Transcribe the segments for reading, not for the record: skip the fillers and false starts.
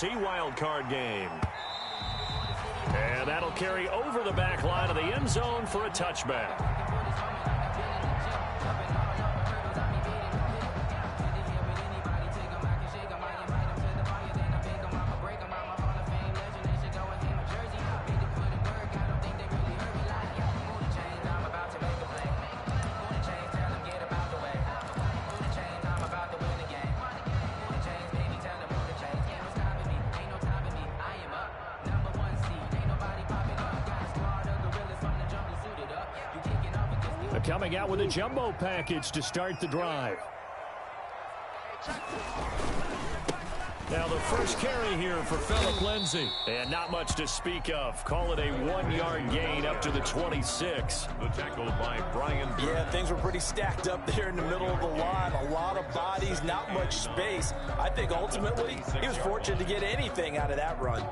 Wild card game. And that'll carry over the back line of the end zone for a touchback. Coming out with a jumbo package to start the drive. Now the first carry here for Phillip Lindsay. And not much to speak of. Call it a 1-yard gain up to the 26. The tackle by Brian. Yeah, things were pretty stacked up there in the middle of the line. A lot of bodies, not much space. I think ultimately he was fortunate to get anything out of that run.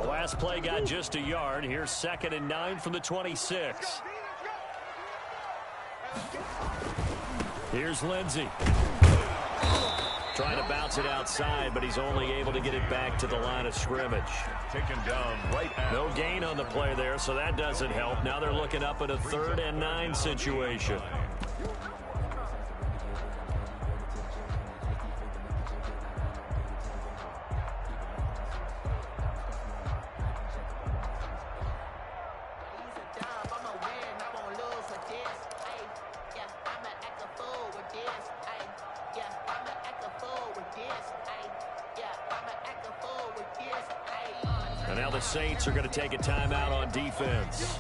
Last play got just a yard. Here's 2nd and 9 from the 26. Here's Lindsay. Trying to bounce it outside, but he's only able to get it back to the line of scrimmage. Taken down right at. No gain on the play there, so that doesn't help. Now they're looking up at a 3rd and 9 situation. And now the Saints are going to take a timeout on defense.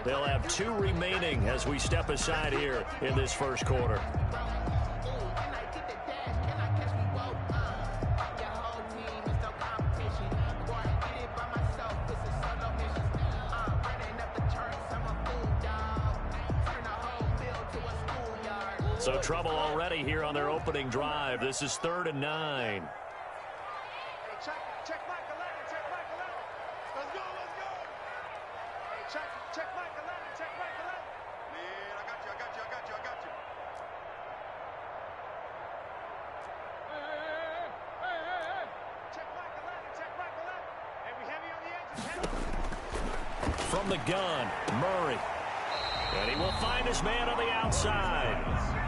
They'll have 2 remaining as we step aside here in this first quarter. So trouble already here on their opening drive. This is 3rd and 9. From the gun, Murray. And he will find his man on the outside.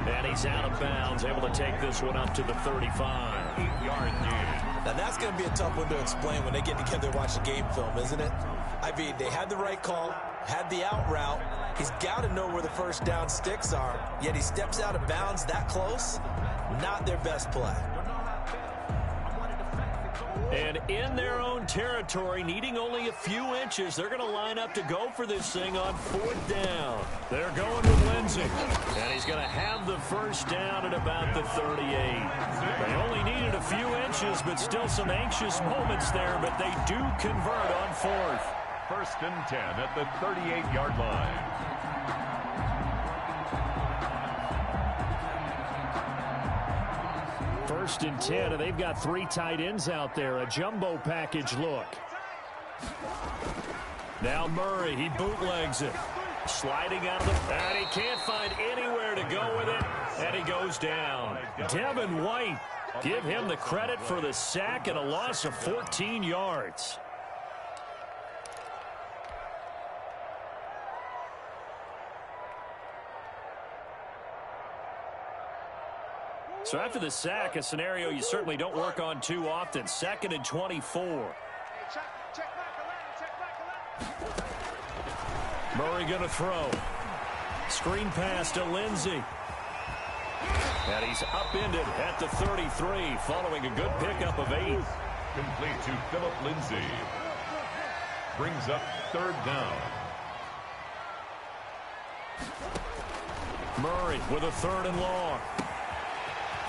And he's out of bounds, able to take this one up to the 35. 8-yard gain. Now that's going to be a tough one to explain when they get together and watch the game film, isn't it? I mean, they had the right call, had the out route. He's got to know where the first down sticks are, yet he steps out of bounds that close. Not their best play. And in their own territory, needing only a few inches, they're going to line up to go for this thing on 4th down. They're going with Lindsay. And he's going to have the first down at about the 38. They only needed a few inches, but still some anxious moments there, but they do convert on 4th. 1st and 10 at the 38-yard line. First and 10, and they've got 3 tight ends out there. A jumbo package look. Now Murray, he bootlegs it. Sliding out of the... And he can't find anywhere to go with it. And he goes down. Devin White, give him the credit for the sack and a loss of 14 yards. So after the sack, a scenario you certainly don't work on too often. 2nd and 24. Murray going to throw. Screen pass to Lindsay. And he's upended at the 33, following a good pickup of 8. Complete to Phillip Lindsay. Brings up 3rd down. Murray with a 3rd and long.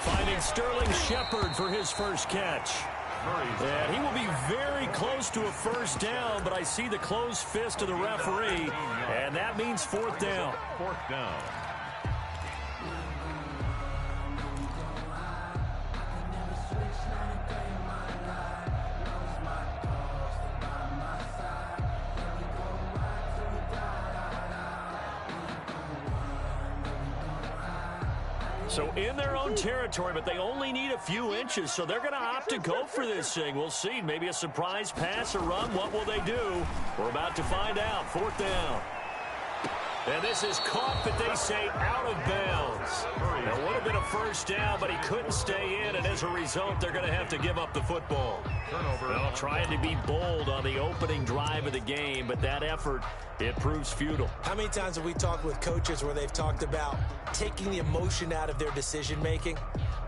Finding Sterling Shepard for his first catch. And he will be very close to a first down, but I see the closed fist of the referee, and that means 4th down. 4th down. So in their own territory, but they only need a few inches, so they're going to opt to go for this thing. We'll see. Maybe a surprise pass or run. What will they do? We're about to find out. 4th down. And this is caught, but they say out of bounds. It would have been a first down, but he couldn't stay in, and as a result, they're going to have to give up the football. Well, trying to be bold on the opening drive of the game, but that effort, it proves futile. How many times have we talked with coaches where they've talked about taking the emotion out of their decision-making?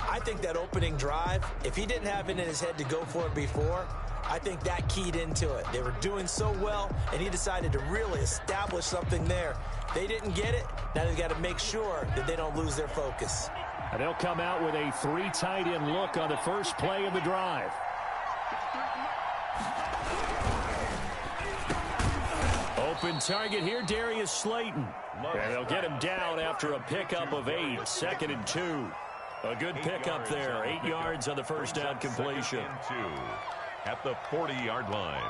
I think that opening drive, if he didn't have it in his head to go for it before, I think that keyed into it. They were doing so well, and he decided to really establish something there. They didn't get it. Now they've got to make sure that they don't lose their focus. And they'll come out with a 3 tight end look on the first play of the drive. Open target here, Darius Slayton. And they'll get him down after a pickup of 8, 2nd and 2. A good pickup there, 8 yards on the first down completion. At the 40-yard line.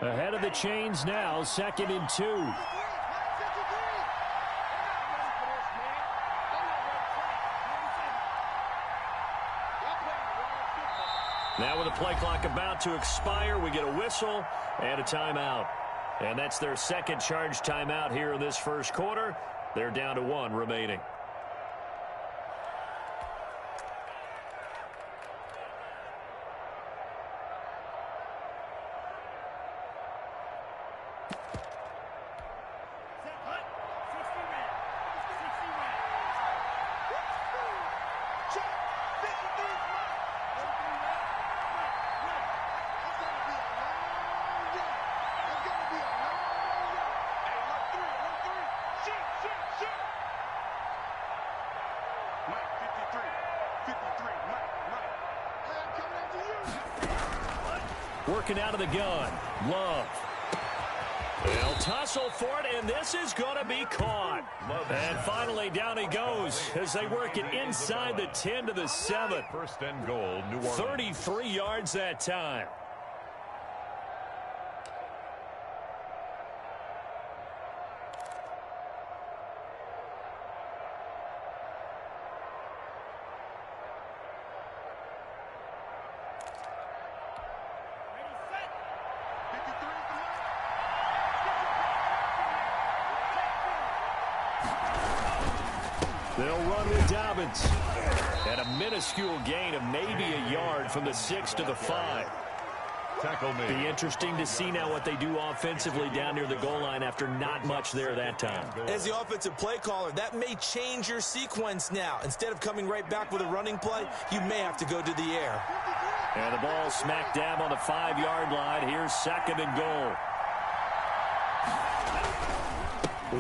Ahead of the chains now, 2nd and 2. Now with the play clock about to expire, we get a whistle and a timeout. And that's their second charge timeout here in this first quarter. They're down to 1 remaining. Working out of the gun. Love. They'll tussle for it, and this is going to be caught. And finally, down he goes as they work it inside the 10 to the 7. First and goal, New Orleans. 33 yards that time. They'll run with Dobbins. And a minuscule gain of maybe a yard from the 6 to the 5. Tackle me. Be interesting to see now what they do offensively down near the goal line after not much there that time. As the offensive play caller, that may change your sequence now. Instead of coming right back with a running play, you may have to go to the air. And the ball smack dab on the 5-yard line. Here's 2nd and goal.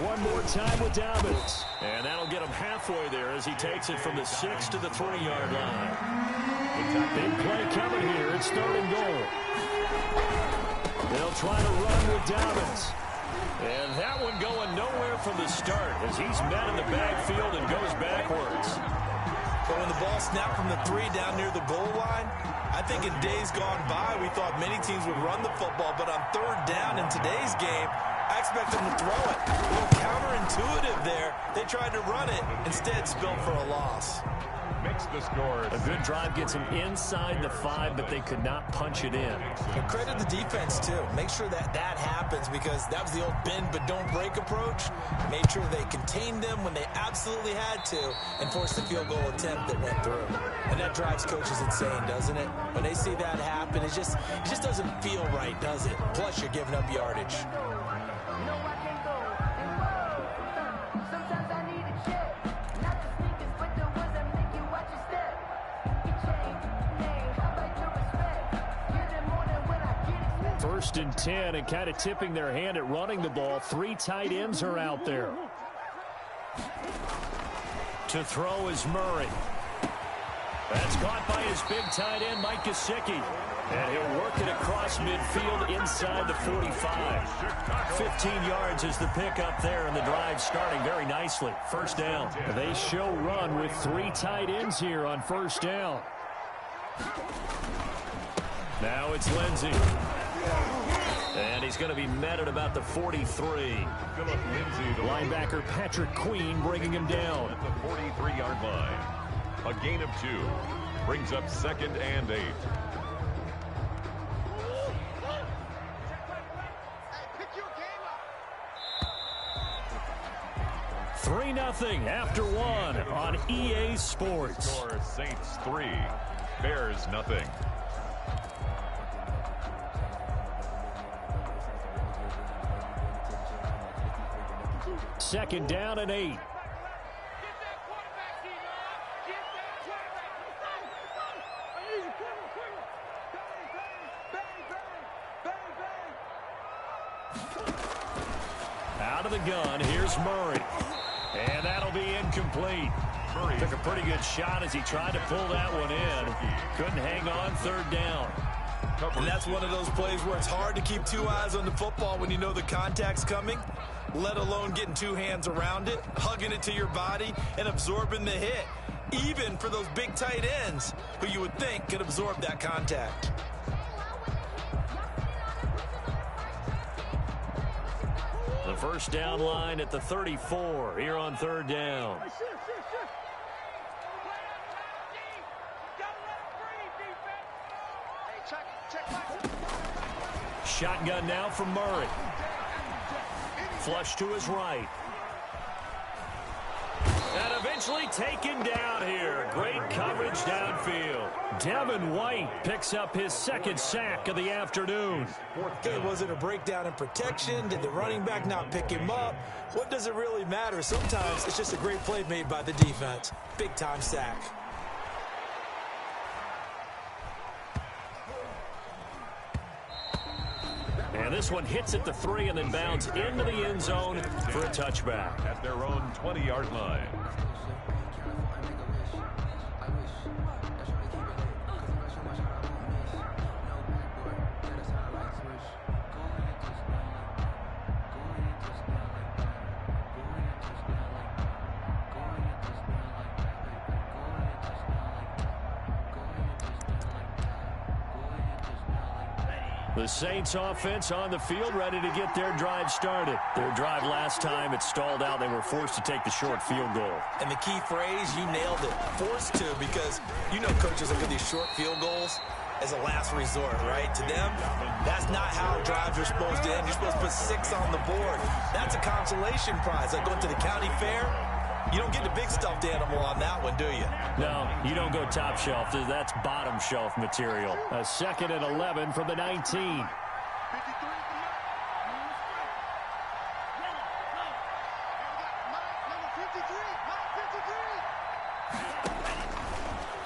One more time with Dobbins. And that'll get him halfway there as he takes it from the 6 to the 3-yard line. Big play coming here. It's 3rd and goal. They'll try to run with Dobbins. And that one going nowhere from the start as he's met in the backfield and goes backwards. But when the ball snapped from the 3 down near the goal line, I think in days gone by, we thought many teams would run the football. But on 3rd down in today's game, I expect them to throw it. A little counterintuitive there. They tried to run it, instead spilled for a loss. Makes the score. A good drive gets them inside the 5, but they could not punch it in. And credit the defense, too. Make sure that that happens because that was the old bend but don't break approach. Made sure they contained them when they absolutely had to and forced the field goal attempt that went through. And that drives coaches insane, doesn't it? When they see that happen, it just doesn't feel right, does it? Plus, you're giving up yardage. First and 10, and kind of tipping their hand at running the ball. 3 tight ends are out there. To throw is Murray. That's caught by his big tight end, Mike Gesicki. And he'll work it across midfield inside the 45. 15 yards is the pickup there, and the drive starting very nicely. First down. They show run with 3 tight ends here on first down. Now it's Lindsey. And he's going to be met at about the 43. Linebacker Patrick Queen bringing him down. At the 43-yard line. A gain of 2. Brings up 2nd and 8. Three 3-0 after 1 on EA Sports. Score Saints 3, Bears 0. Second down and 8. Out of the gun, here's Murray. And that'll be incomplete. Murray took a pretty good shot as he tried to pull that one in. Couldn't hang on, third down. And that's one of those plays where it's hard to keep 2 eyes on the football when you know the contact's coming, let alone getting 2 hands around it, hugging it to your body, and absorbing the hit, even for those big tight ends who you would think could absorb that contact. The first down line at the 34 here on third down. Shotgun now from Murray. Flush to his right. And eventually taken down here. Great coverage downfield. Devin White picks up his 2nd sack of the afternoon. Okay, was it a breakdown in protection? Did the running back not pick him up? What does it really matter? Sometimes it's just a great play made by the defense. Big-time sack. And this one hits at the 3 and then bounds into the end zone for a touchback. At their own 20-yard line. The Saints offense on the field, ready to get their drive started. Their drive last time, it stalled out. They were forced to take the short field goal. And the key phrase, you nailed it, forced to, because you know coaches look at these short field goals as a last resort, right? To them, that's not how drives are supposed to end. You're supposed to put 6 on the board. That's a consolation prize. Like going to the county fair, you don't get the big stuffed animal on that one, do you? No, you don't go top shelf. That's bottom shelf material. A 2nd and 11 from the 19.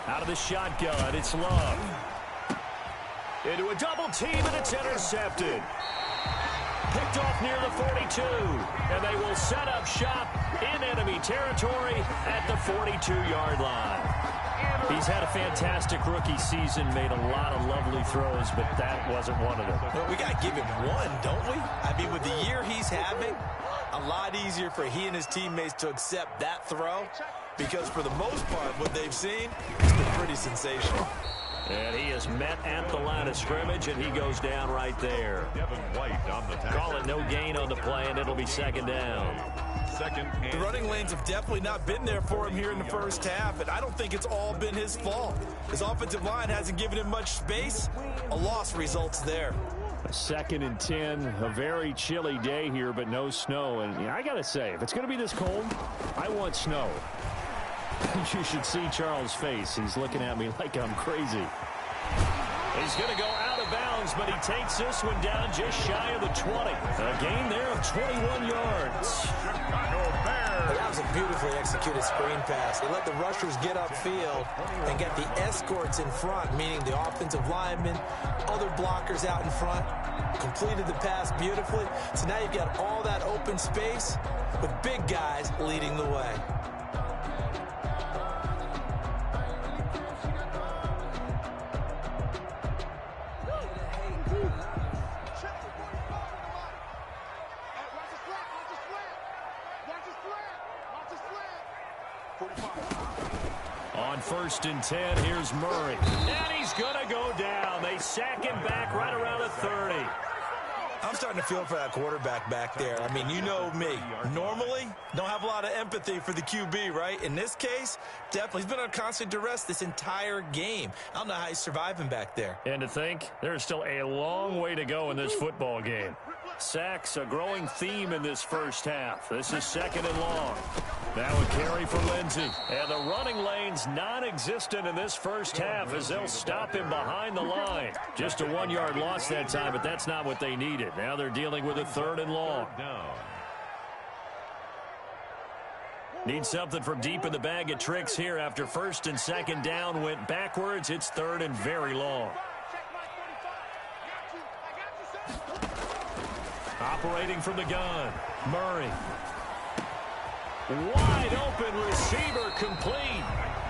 Out of the shotgun, it's Love. Into a double team, and it's intercepted. Picked off near the 42, and they will set up shop in enemy territory at the 42-yard line. He's had a fantastic rookie season, made a lot of lovely throws, but that wasn't one of them. Well, we got to give him one, don't we? I mean, with the year he's having, a lot easier for he and his teammates to accept that throw, because for the most part, what they've seen has been pretty sensational. And he is met at the line of scrimmage, and he goes down right there. Devin White on the tackle. Call it no gain on the play, and it'll be 2nd down. The running lanes have definitely not been there for him here in the first half, and I don't think it's all been his fault. His offensive line hasn't given him much space. A loss results there. A 2nd and 10, a very chilly day here, but no snow. And I got to say, if it's going to be this cold, I want snow. You should see Charles' face. He's looking at me like I'm crazy. He's going to go out of bounds, but he takes this one down just shy of the 20. A gain there of 21 yards. That was a beautifully executed screen pass. They let the rushers get upfield and get the escorts in front, meaning the offensive linemen, other blockers out in front. Completed the pass beautifully. So now you've got all that open space with big guys leading the way. 1st and 10. Here's Murray. And he's going to go down. They sack him back right around the 30. I'm starting to feel for that quarterback back there. I mean, you know me. Normally, don't have a lot of empathy for the QB, right? In this case, definitely. He's been on constant duress this entire game. I don't know how he's surviving back there. And to think, there's still a long way to go in this football game. Sacks, a growing theme in this first half. This is 2nd and long. Now a carry for Lindsey. And the running lane's non-existent in this first half as they'll stop him behind the line. Just a 1-yard loss that time, but that's not what they needed. Now they're dealing with a 3rd and long. Need something from deep in the bag of tricks here after 1st and 2nd down went backwards. It's 3rd and very long. Operating from the gun, Murray. Wide open receiver complete.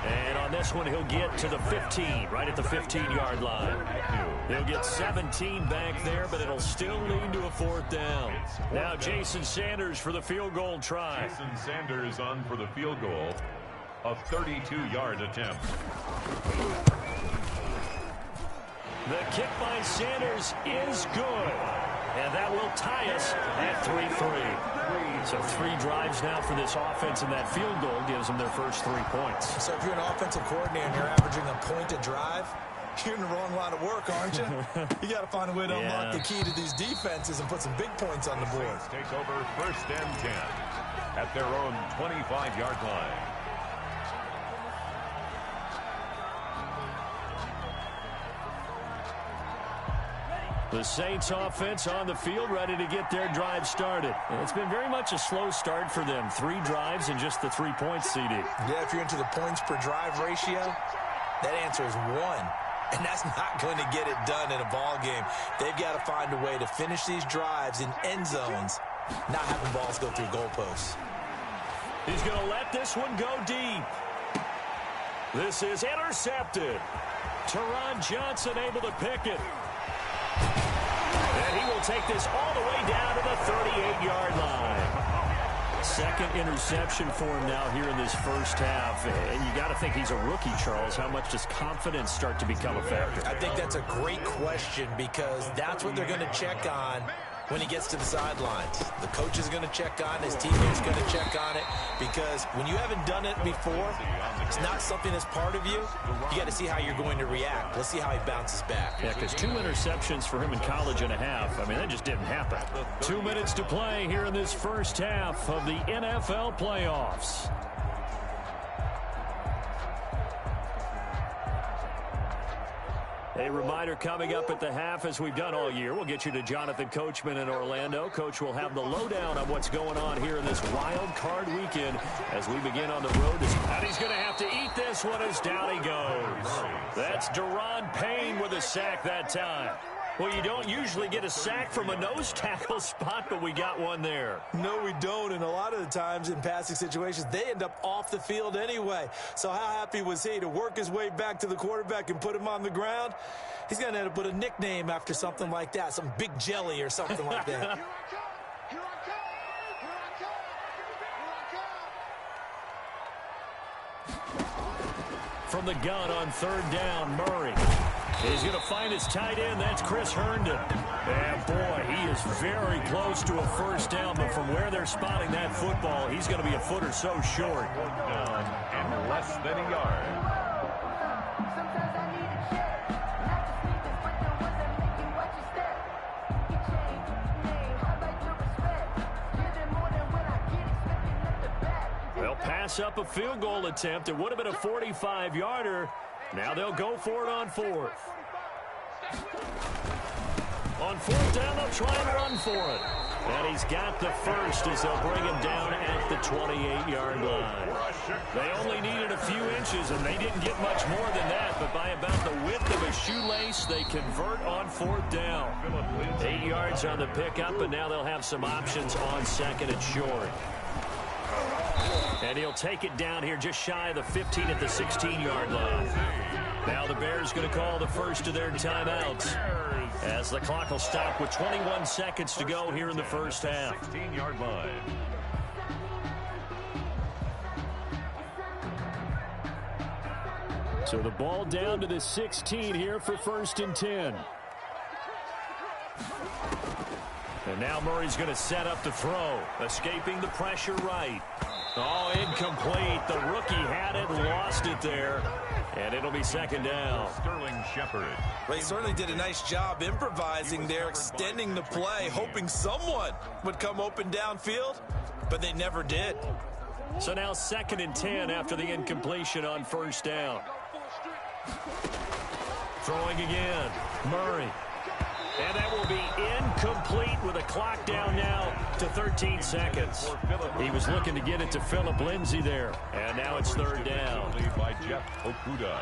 And on this one, he'll get to the 15, right at the 15-yard line. He'll get 17 back there, but it'll still lead to a 4th down. Now Jason Sanders for the field goal try. Jason Sanders on for the field goal, a 32-yard attempt. The kick by Sanders is good. And that will tie us at 3-3. So 3 drives now for this offense, and that field goal gives them their first 3 points. So if you're an offensive coordinator and you're averaging a point a drive, you're in the wrong line of work, aren't you? You got to find a way to unlock the key to these defenses and put some big points on the board. Saints take over 1st and 10 at their own 25-yard line. The Saints offense on the field, ready to get their drive started. And it's been very much a slow start for them. 3 drives and just the 3 points, CD. Yeah, if you're into the points per drive ratio, that answer is 1. And that's not going to get it done in a ball game. They've got to find a way to finish these drives in end zones, not having balls go through goalposts. He's going to let this one go deep. This is intercepted. Teron Johnson able to pick it. And he will take this all the way down to the 38-yard line. 2nd interception for him now here in this first half. And you got to think he's a rookie, Charles. How much does confidence start to become a factor? I think that's a great question because that's what they're going to check on when he gets to the sidelines. The coach is going to check on it. His teammates going to check on it because when you haven't done it before, it's not something that's part of you. You got to see how you're going to react. Let's see how he bounces back. Yeah, because 2 interceptions for him in college and a half. I mean, that just didn't happen. 2 minutes to play here in this first half of the NFL playoffs. A reminder coming up at the half, as we've done all year. We'll get you to Jonathan Coachman in Orlando. Coach will have the lowdown on what's going on here in this wild card weekend as we begin on the road. And he's going to have to eat this one as down he goes. That's Deron Payne with a sack that time. Well, you don't usually get a sack from a nose tackle spot, but we got one there. No, we don't, and a lot of the times in passing situations, they end up off the field anyway. So how happy was he to work his way back to the quarterback and put him on the ground? He's going to end up with a nickname after something like that, some Big Jelly or something like that. From the gun on 3rd down, Murray. He's going to find his tight end. That's Chris Herndon. And, boy, he is very close to a 1st down, but from where they're spotting that football, he's going to be a foot or so short. Down and less than a yard. They'll pass up a field goal attempt. It would have been a 45-yarder. Now they'll go for it on 4th. On 4th down, they'll try and run for it. And he's got the first as they'll bring him down at the 28-yard line. They only needed a few inches, and they didn't get much more than that. But by about the width of a shoelace, they convert on 4th down. 8 yards on the pickup, and now they'll have some options on 2nd and short. And he'll take it down here just shy of the 15 at the 16-yard line. Now the Bears going to call the first of their timeouts as the clock will stop with 21 seconds to go here in the first half. 16-yard line. So the ball down to the 16 here for 1st and 10. And now Murray's going to set up the throw, escaping the pressure right. Oh, incomplete. The rookie had it, lost it there. And it'll be 2nd down. Sterling Shepard. They certainly did a nice job improvising there, extending the play, hoping someone would come open downfield, but they never did. So now 2nd and 10 after the incompletion on 1st down. Throwing again. Murray. And that will be incomplete with a clock down now to 13 seconds. He was looking to get it to Phillip Lindsay there. And now it's 3rd down. By Jeff Okuda.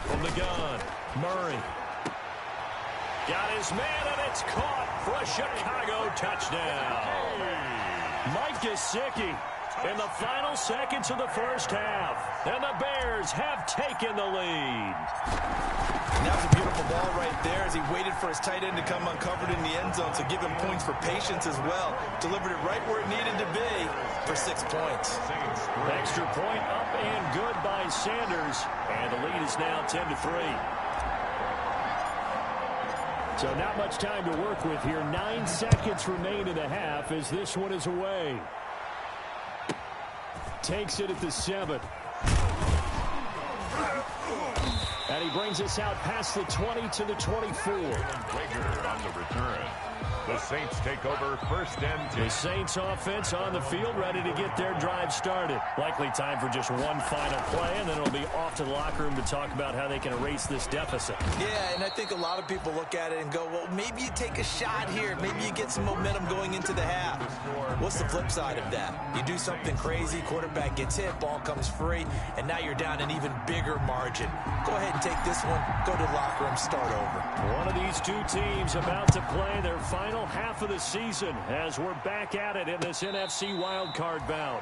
From the gun, Murray. Got his man, and it's caught for a Chicago touchdown. Mike Gesicki in the final seconds of the 1st half. And the Bears have taken the lead. And that was a beautiful ball right there as he waited for his tight end to come uncovered in the end zone, so give him points for patience as well. Delivered it right where it needed to be for 6 points. Extra point up and good by Sanders. And the lead is now 10-3. So not much time to work with here. 9 seconds remain in the half as this one is away. Takes it at the 7. And he brings us out past the 20 to the 24. Rager on the return. The Saints take over 1st and 10. The Saints offense on the field, ready to get their drive started. Likely time for just one final play, and then it'll be off to the locker room to talk about how they can erase this deficit. Yeah, and I think a lot of people look at it and go, well, maybe you take a shot here. Maybe you get some momentum going into the half. What's the flip side of that? You do something crazy, quarterback gets hit, ball comes free, and now you're down an even bigger margin. Go ahead and take this one, go to the locker room, start over. One of these two teams about to play their final half of the season as we're back at it in this NFC wildcard bout.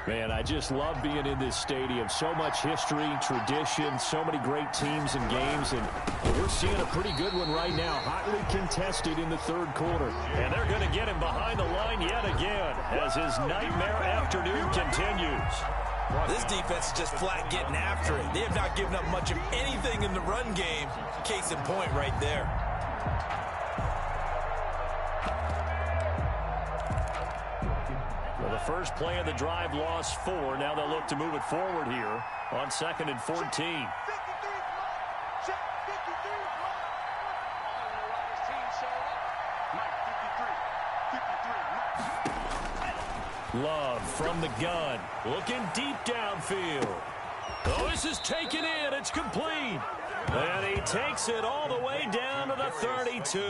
Man, I just love being in this stadium. So much history, tradition, so many great teams and games, and we're seeing a pretty good one right now, hotly contested in the 3rd quarter. And they're going to get him behind the line yet again as his nightmare afternoon continues. This defense is just flat getting after it. They have not given up much of anything in the run game. Case in point right there. Well, the first play of the drive lost 4. Now they'll look to move it forward here on 2nd and 14. Love from the gun, looking deep downfield. Oh, this is taken in. It's complete. And he takes it all the way down to the 32.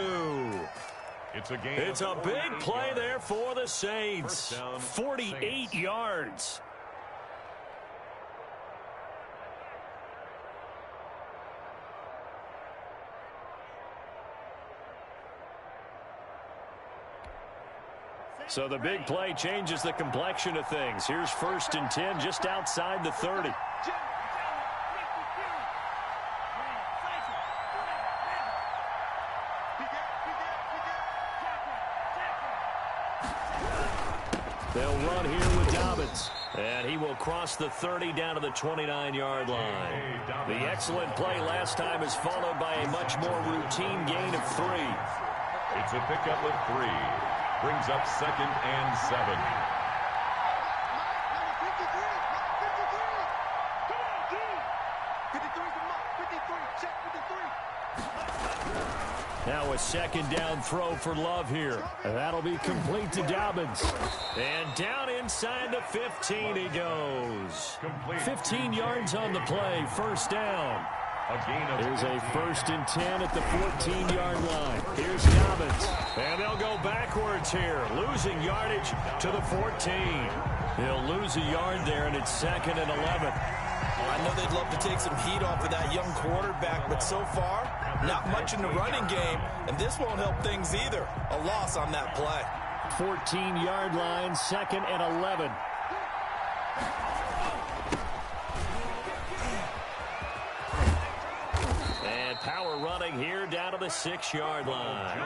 It's a big play there for the Saints. 48 yards. So the big play changes the complexion of things. Here's 1st and 10 just outside the 30. They'll run here with Dobbins. And he will cross the 30 down to the 29-yard line. The excellent play last time is followed by a much more routine gain of 3. It's a pickup of 3. Brings up 2nd and 7. Now a 2nd down throw for Love here. And that'll be complete to Dobbins. And down inside the 15 he goes. 15 yards on the play, 1st down. A gain of Here's a 1st and 10 at the 14-yard line. Here's Dobbins. And they'll go backwards here, losing yardage to the 14. He'll lose a yard there, and it's 2nd and 11. I know they'd love to take some heat off of that young quarterback, but so far, not much in the running game, and this won't help things either. A loss on that play. 14-yard line, 2nd and 11. And power running here down to the 6-yard line.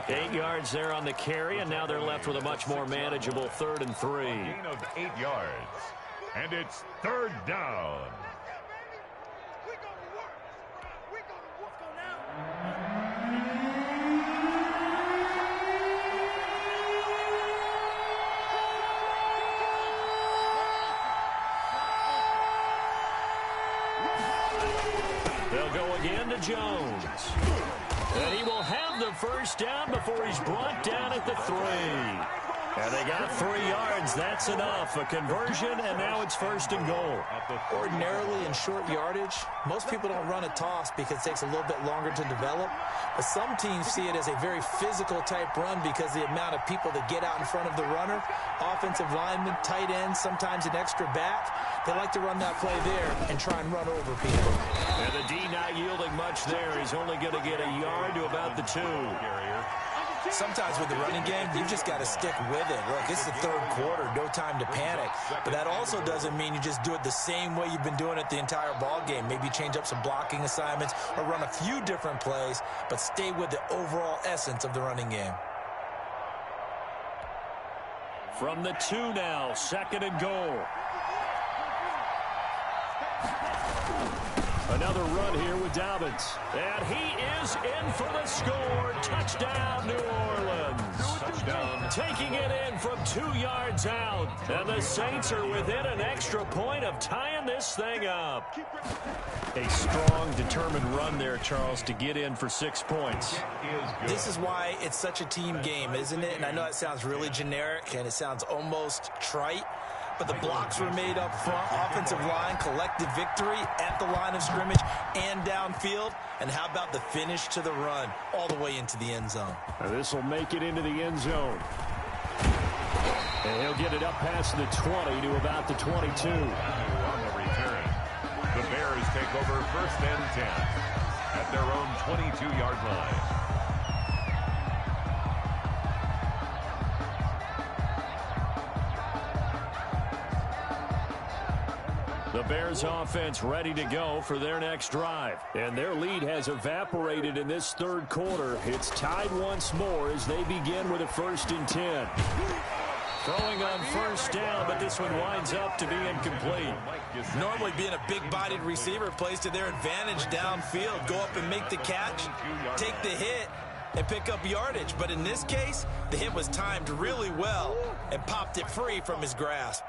8 yards there on the carry, and now they're left with a much more manageable 3rd and 3. Gain of 8 yards. And it's 3rd down. They'll go again to Jones. And he will have the 1st down before he's brought down at the 3. And they got 3 yards. That's enough. A conversion, and now it's 1st and goal. Ordinarily in short yardage, most people don't run a toss because it takes a little bit longer to develop. But some teams see it as a very physical type run because the amount of people that get out in front of the runner, offensive linemen, tight ends, sometimes an extra back, they like to run that play there and try and run over people. And the D not yielding much there. He's only going to get a yard to about the 2. Sometimes with the running game, you've just got to stick with it. Look, it's the 3rd quarter, no time to panic. But that also doesn't mean you just do it the same way you've been doing it the entire ball game. Maybe change up some blocking assignments or run a few different plays, but stay with the overall essence of the running game. From the 2 now, 2nd and goal. Another run here with Dobbins. And he is in for the score. Touchdown, New Orleans. Touchdown. Taking it in from 2 yards out. And the Saints are within an extra point of tying this thing up. A strong, determined run there, Charles, to get in for 6 points. This is why it's such a team game, isn't it? And I know it sounds really generic and it sounds almost trite. But the blocks were made up front, offensive line, collective victory at the line of scrimmage and downfield. And how about the finish to the run all the way into the end zone? Now this will make it into the end zone. And he'll get it up past the 20 to about the 22. On the return, the Bears take over 1st and 10 at their own 22-yard line. The Bears offense ready to go for their next drive. And their lead has evaporated in this 3rd quarter. It's tied once more as they begin with a 1st and 10. Throwing on 1st down, but this one winds up to be incomplete. Normally being a big-bodied receiver plays to their advantage downfield. Go up and make the catch, take the hit, and pick up yardage. But in this case, the hit was timed really well and popped it free from his grasp.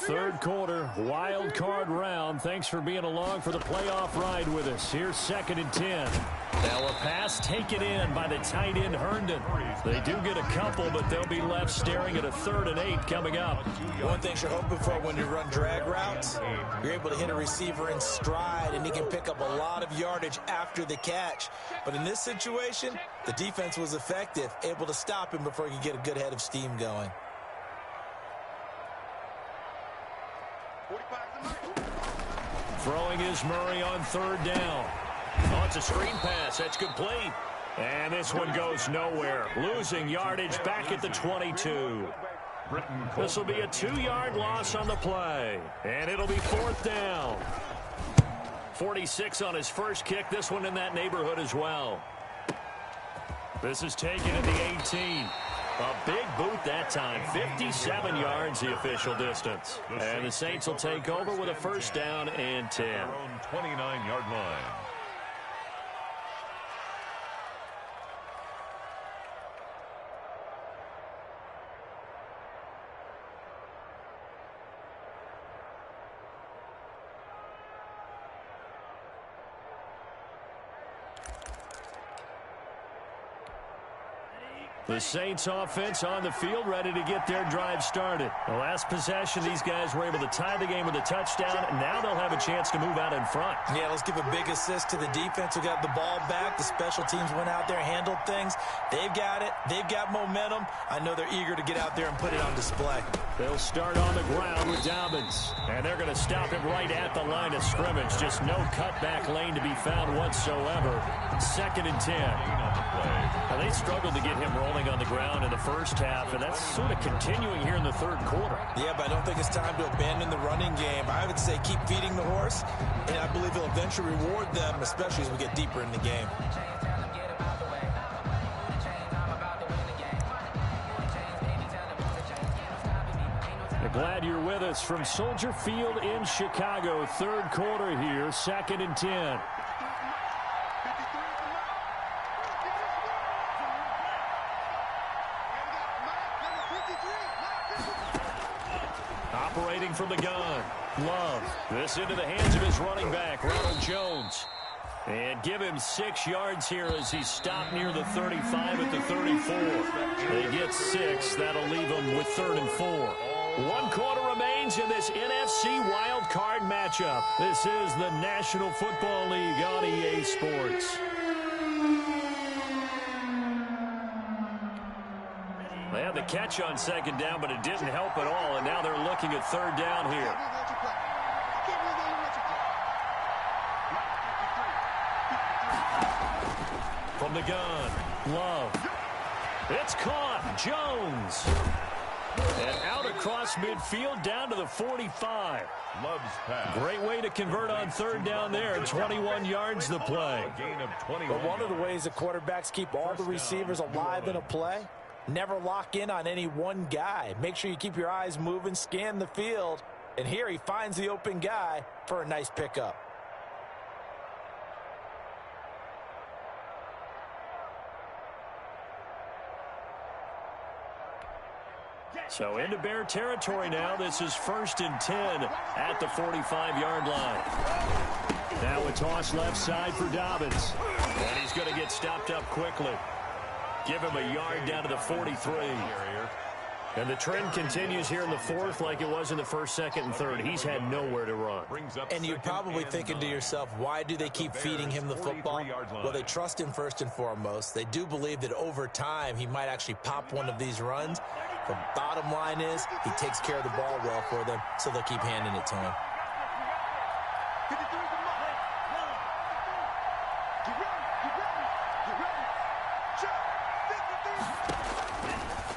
3rd quarter, wild card round. Thanks for being along for the playoff ride with us. Here's 2nd and 10. Now a pass taken in by the tight end Herndon. They do get a couple, but they'll be left staring at a 3rd and 8 coming up. One thing you're hoping for when you run drag routes, you're able to hit a receiver in stride, and he can pick up a lot of yardage after the catch. But in this situation, the defense was effective, able to stop him before he could get a good head of steam going. Throwing is Murray on 3rd down. Oh, it's a screen pass. That's complete. And this one goes nowhere. Losing yardage back at the 22. This will be a 2-yard loss on the play. And it'll be 4th down. 46 on his first kick. This one in that neighborhood as well. This is taken at the 18. A big boot that time. 57 yards the official distance. And the Saints will take over with a 1st down and 10. Their own 29-yard line. The Saints offense on the field, ready to get their drive started. The last possession, these guys were able to tie the game with a touchdown, and now they'll have a chance to move out in front. Yeah, let's give a big assist to the defense who got the ball back. The special teams went out there, handled things. They've got it. They've got momentum. I know they're eager to get out there and put it on display. They'll start on the ground with Dobbins, and they're going to stop him right at the line of scrimmage. Just no cutback lane to be found whatsoever. 2nd and 10. Now, they struggled to get him rolling on the ground in the first half, and that's sort of continuing here in the third quarter. Yeah, but I don't think it's time to abandon the running game. I would say keep feeding the horse, and I believe he'll eventually reward them, especially as we get deeper in the game. Glad you're with us from Soldier Field in Chicago. Third quarter here, 2nd and 10. Operating from the gun, Love. This into the hands of his running back, Ronald Jones. And give him 6 yards here as he's stopped near the 35 at the 34. They get 6. That'll leave them with 3rd and 4. 1 quarter remains in this NFC wild card matchup. This is the National Football League on EA Sports. They had the catch on 2nd down, but it didn't help at all, and now they're looking at 3rd down here. From the gun, Love. It's caught. Jones. And out across midfield down to the 45. Love's pass. Great way to convert on 3rd down there. 21 yards the play. A gain of 21. But one of the ways the quarterbacks keep all the receivers alive in a play, never lock in on any one guy. Make sure you keep your eyes moving, scan the field. And here he finds the open guy for a nice pickup. So into Bear territory now. This is 1st and 10 at the 45-yard line. Now a toss left side for Dobbins. And he's going to get stopped up quickly. Give him a yard down to the 43. And the trend continues here in the 4th like it was in the 1st, 2nd, and 3rd. He's had nowhere to run. And you're probably thinking to yourself, why do they keep feeding him the football? Well, they trust him first and foremost. They do believe that over time he might actually pop one of these runs. The bottom line is he takes care of the ball well for them, so they'll keep handing it to him.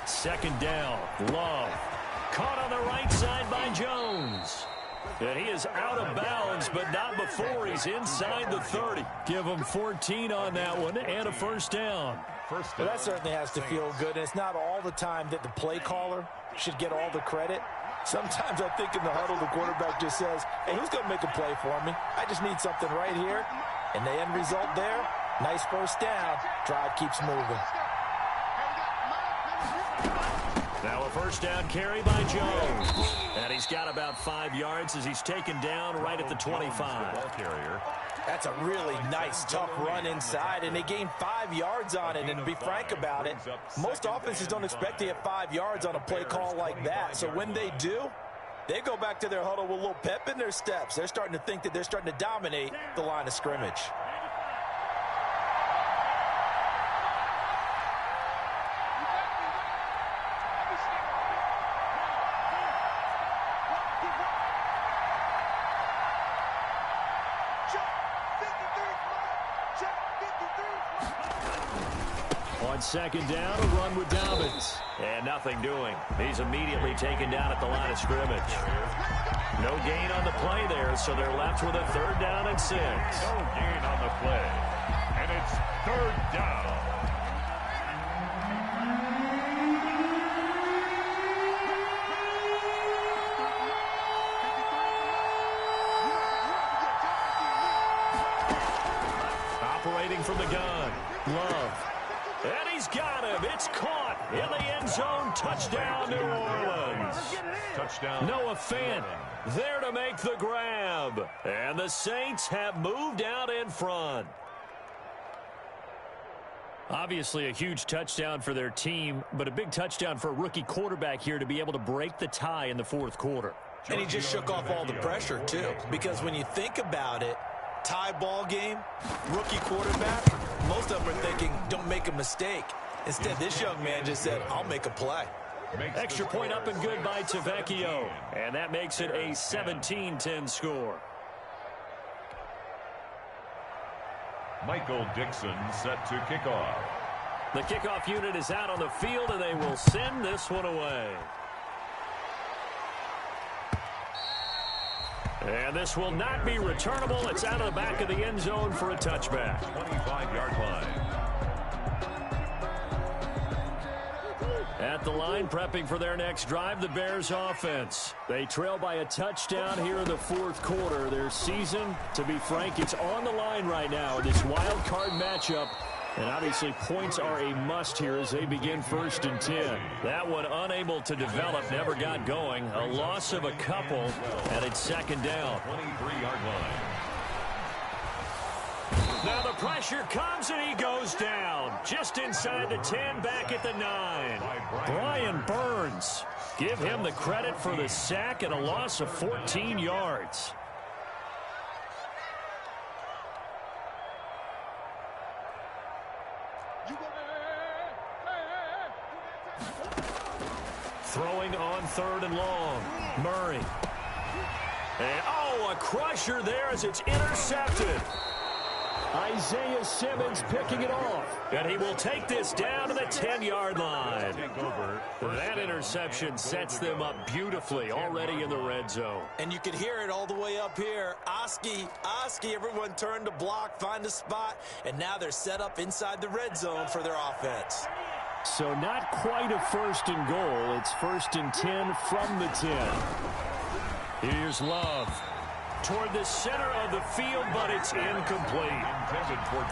Second down, Love. Caught on the right side by Jones. And he is out of bounds, but not before he's inside the 30. Give him 14 on that one and a 1st down. Well, that certainly has to feel good. And it's not all the time that the play caller should get all the credit. Sometimes I think in the huddle, the quarterback just says, hey, who's going to make a play for me? I just need something right here. And the end result there, nice 1st down. Drive keeps moving. Now a 1st down carry by Jones. And he's got about 5 yards as he's taken down right at the 25. That's a really nice, tough run inside, and they gained 5 yards on it. And to be frank about it, most offenses don't expect to get 5 yards on a play call like that. So when they do, they go back to their huddle with a little pep in their steps. They're starting to think that they're starting to dominate the line of scrimmage. On 2nd down, a run with Dobbins. And nothing doing. He's immediately taken down at the line of scrimmage. No gain on the play there, so they're left with a 3rd down and 6. No gain on the play. And it's 3rd down. Operating from the gun, Love. And he's got him. It's caught in the end zone. Touchdown, New Orleans. Touchdown. Noah Fant there to make the grab. And the Saints have moved out in front. Obviously a huge touchdown for their team, but a big touchdown for a rookie quarterback here to be able to break the tie in the fourth quarter. And he just shook off all the pressure, too, because when you think about it, tie ball game, rookie quarterback, most of them are thinking, don't make a mistake. Instead, this young man just said, I'll make a play. Extra point up and good by Tavecchio, and that makes it a 17-10 score. Michael Dixon set to kick off. The kickoff unit is out on the field, and they will send this one away. And this will not be returnable. It's out of the back of the end zone for a touchback. 25-yard line. At the line, prepping for their next drive, the Bears offense. They trail by a touchdown here in the fourth quarter. Their season, to be frank, it's on the line right now in this wild card matchup. And obviously points are a must here as they begin 1st and 10. That one unable to develop, never got going. A loss of a couple, and it's 2nd down. 23-yard line. Now the pressure comes and he goes down. Just inside the 10, back at the 9. Brian Burns. Give him the credit for the sack and a loss of 14 yards. Throwing on 3rd and long. Murray. And, a crusher there as it's intercepted. Isaiah Simmons picking it off. And he will take this down to the 10-yard line. That interception sets them up beautifully already in the red zone. And you can hear it all the way up here. Oski, everyone turned to block, find a spot, and now they're set up inside the red zone for their offense. So not quite a 1st and goal. It's 1st and 10 from the 10. Here's Love. Toward the center of the field, but it's incomplete.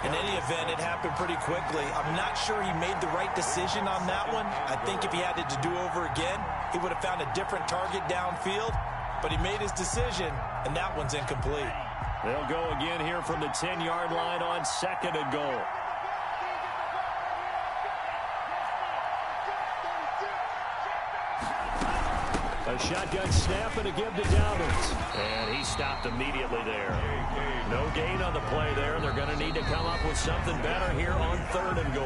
In any event, it happened pretty quickly. I'm not sure he made the right decision on that one. I think if he had it to do over again, he would have found a different target downfield. But he made his decision, and that one's incomplete. They'll go again here from the 10-yard line on 2nd and goal. A shotgun snap and a give to Doubters. And he stopped immediately there. No gain on the play there. They're going to need to come up with something better here on 3rd and goal.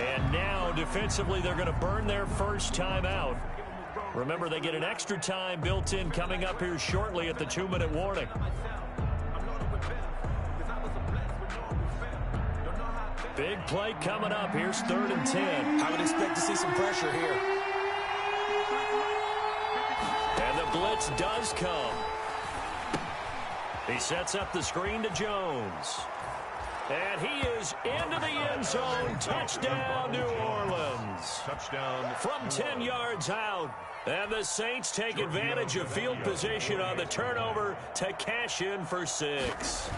And now, defensively, they're going to burn their first time out. Remember, they get an extra time built in coming up here shortly at the 2-minute warning. Big play coming up. Here's 3rd and 10. I would expect to see some pressure here. And the blitz does come. He sets up the screen to Jones. And he is into the end zone. Touchdown, New Orleans. Touchdown. From 10 yards out. And the Saints take advantage of field position on the turnover to cash in for 6.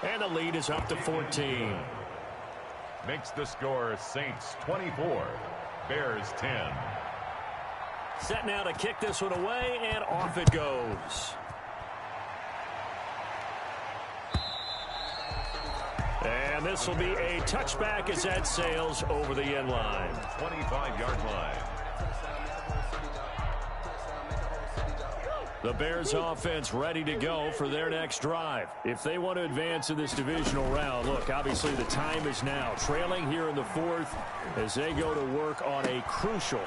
And the lead is up to 14. Makes the score Saints 24, Bears 10. Set now to kick this one away, and off it goes. And this will be a touchback as that sails over the end line. 25-yard line. The Bears offense ready to go for their next drive. If they want to advance in this divisional round, look, obviously the time is now. Trailing here in the 4th as they go to work on a crucial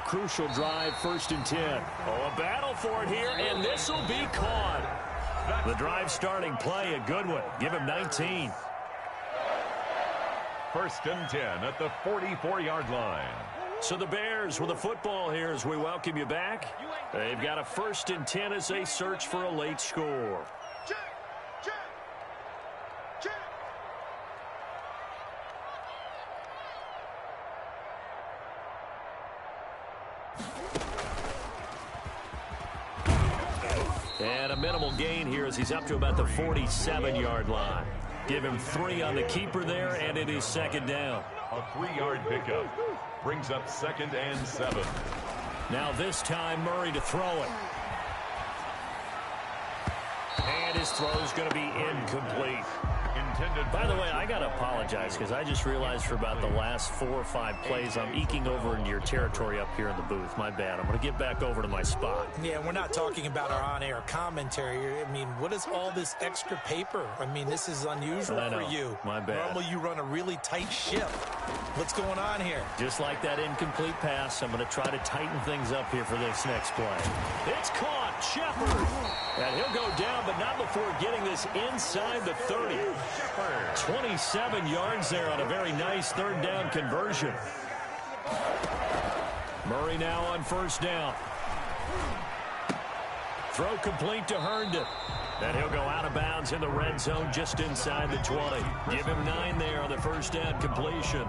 drive, 1st and 10. Oh, a battle for it here, and this will be caught. The drive starting play, a good one. Give him 19. 1st and 10 at the 44-yard line. So the Bears with the football here as we welcome you back. They've got a 1st and 10 as they search for a late score. And a minimal gain here as he's up to about the 47-yard line. Give him 3 on the keeper there, and it is 2nd down. A 3-yard pickup brings up 2nd and 7. Now this time Murray to throw it. And his throw is going to be incomplete. intended. By the way, I got to apologize because I just realized for about the last 4 or 5 plays, I'm eking over into your territory up here in the booth. My bad. I'm going to get back over to my spot. Yeah, we're not talking about our on-air commentary. I mean, what is all this extra paper? I mean, this is unusual for you. My bad. Normally, you run a really tight ship. What's going on here? Just like that incomplete pass, I'm going to try to tighten things up here for this next play. It's caught. Shepard. And he'll go down, but not before getting this inside the 30. 27 yards there on a very nice third down conversion. Murray now on first down. Throw complete to Herndon. And he'll go out of bounds in the red zone just inside the 20. Give him 9 there on the first down completion.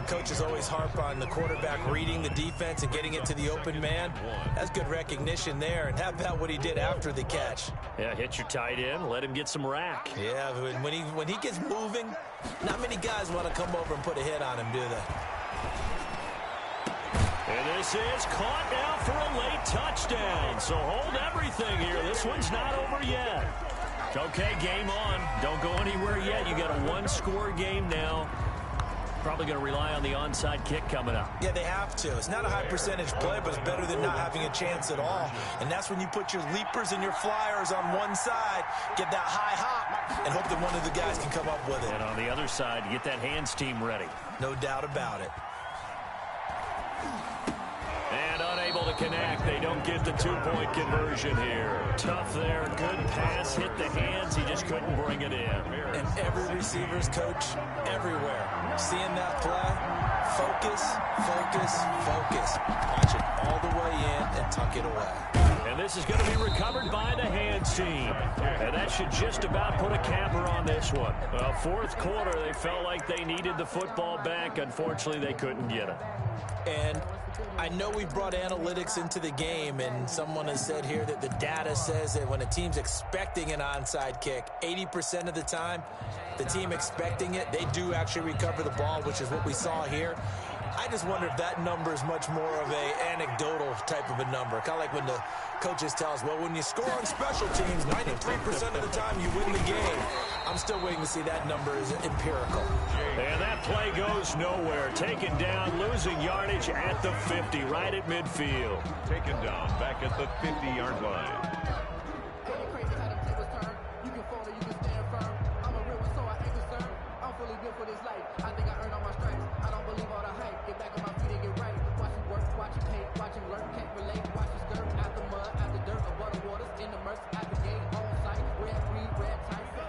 Coaches always harp on the quarterback reading the defense and getting it to the open man. That's good recognition there. And how about what he did after the catch? Yeah, hit your tight end. Let him get some rack. Yeah, when he gets moving, not many guys want to come over and put a hit on him, do they? And this is caught now for a late touchdown. So hold everything here. This one's not over yet. Okay, game on. Don't go anywhere yet. You got a 1-score game now. Probably going to rely on the onside kick coming up. Yeah, they have to. It's not a high percentage play, but it's better than not having a chance at all. And that's when you put your leapers and your flyers on one side, get that high hop, and hope that one of the guys can come up with it. And on the other side, get that hands team ready. No doubt about it. And unable to connect. They don't get the 2-point conversion here. Tough there. Good pass. Hit the hands. He just couldn't bring it in. And every receiver's coach everywhere. Seeing that play, focus, focus, focus. Watch it all the way in and tuck it away. And this is going to be recovered by the hands team. And that should just about put a capper on this one. Well, fourth quarter, they felt like they needed the football back. Unfortunately, they couldn't get it. And I know we brought analytics into the game, and someone has said here that the data says that when a team's expecting an onside kick, 80% of the time, the team expecting it, they do actually recover the ball, which is what we saw here. I just wonder if that number is much more of a anecdotal type of a number. Kind of like when the coaches tell us, well, when you score on special teams, 93% of the time you win the game. I'm still waiting to see that number is empirical. And that play goes nowhere. Taken down, losing yardage at the 50, right at midfield. Taken down back at the 50-yard line.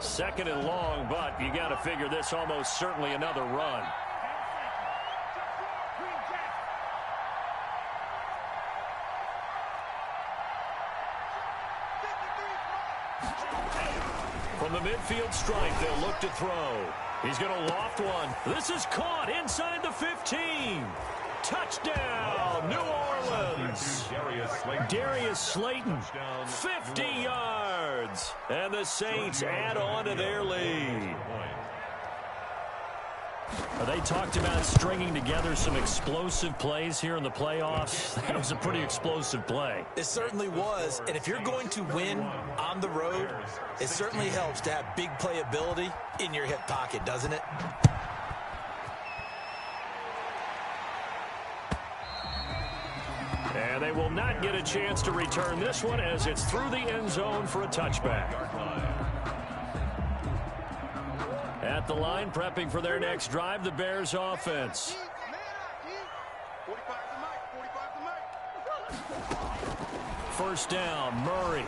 Second and long, but you got to figure this almost certainly another run. From the midfield stripe, they'll look to throw. He's going to loft one. This is caught inside the 15. Touchdown, New Orleans. Darius Slayton, 50 yards. And the Saints add on to their lead. They talked about stringing together some explosive plays here in the playoffs. That was a pretty explosive play. It certainly was. And if you're going to win on the road, it certainly helps to have big playability in your hip pocket, doesn't it? And they will not get a chance to return this one as it's through the end zone for a touchback. At the line, prepping for their next drive, the Bears offense. First down, Murray.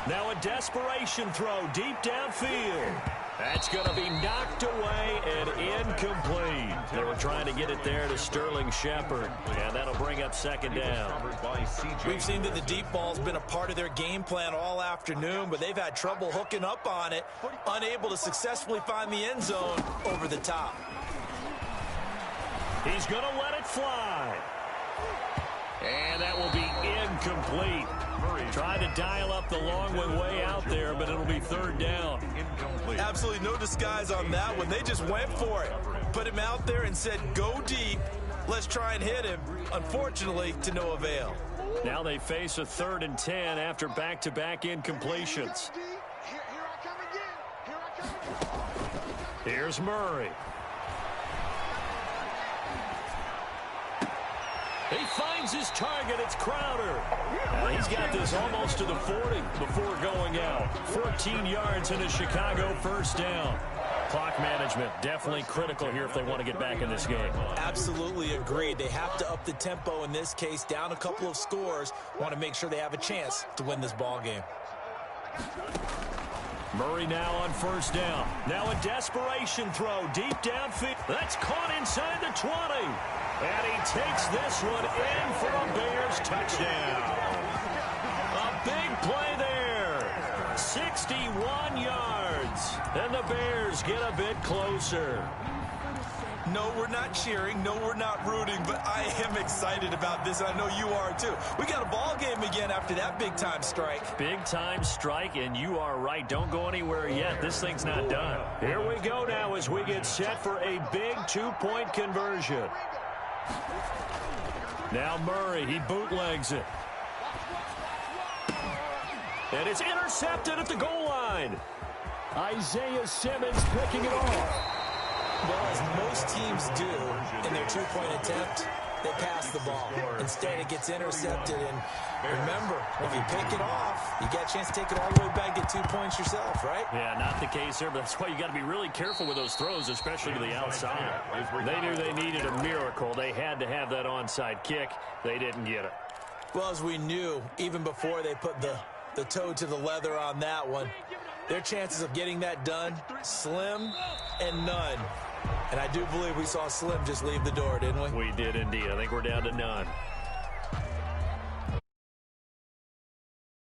Now a desperation throw deep downfield. That's going to be knocked away and incomplete. They were trying to get it there to Sterling Shepard, and that'll bring up second down. We've seen that the deep ball's been a part of their game plan all afternoon, but they've had trouble hooking up on it, unable to successfully find the end zone over the top. He's going to let it fly. And that will be incomplete. Tried to dial up the long one way out there, but it'll be third down. Absolutely no disguise on that one. They just went for it. Put him out there and said, go deep. Let's try and hit him. Unfortunately, to no avail. Now they face a 3rd and 10 after back-to-back incompletions. Here's Murray. He finds his target. It's Crowder. He's got this almost to the 40 before going out. 14 yards and a Chicago first down. Clock management definitely critical here if they want to get back in this game. Absolutely agreed. They have to up the tempo in this case, down a couple of scores. Want to make sure they have a chance to win this ball game. Murray now on first down. Now a desperation throw deep downfield. That's caught inside the 20. And he takes this one in for a Bears touchdown. A big play there. 61 yards. And the Bears get a bit closer. No, we're not cheering. No, we're not rooting. But I am excited about this. I know you are, too. We got a ball game again after that big-time strike. Big-time strike, and you are right. Don't go anywhere yet. This thing's not done. Here we go now as we get set for a big two-point conversion. Now Murray, he bootlegs it. And it's intercepted at the goal line. Isaiah Simmons picking it off. Well, as most teams do in their two-point attempt, they pass the ball. Instead, it gets intercepted. And remember, if you pick it off, you get a chance to take it all the way back, get 2 points yourself, right? Yeah, not the case there, but that's why you got to be really careful with those throws, especially to the outside. They knew they needed a miracle. They had to have that onside kick. They didn't get it. Well, as we knew, even before they put the toe to the leather on that one, their chances of getting that done, slim and none. And I do believe we saw Slim just leave the door, didn't we? We did indeed. I think we're down to none.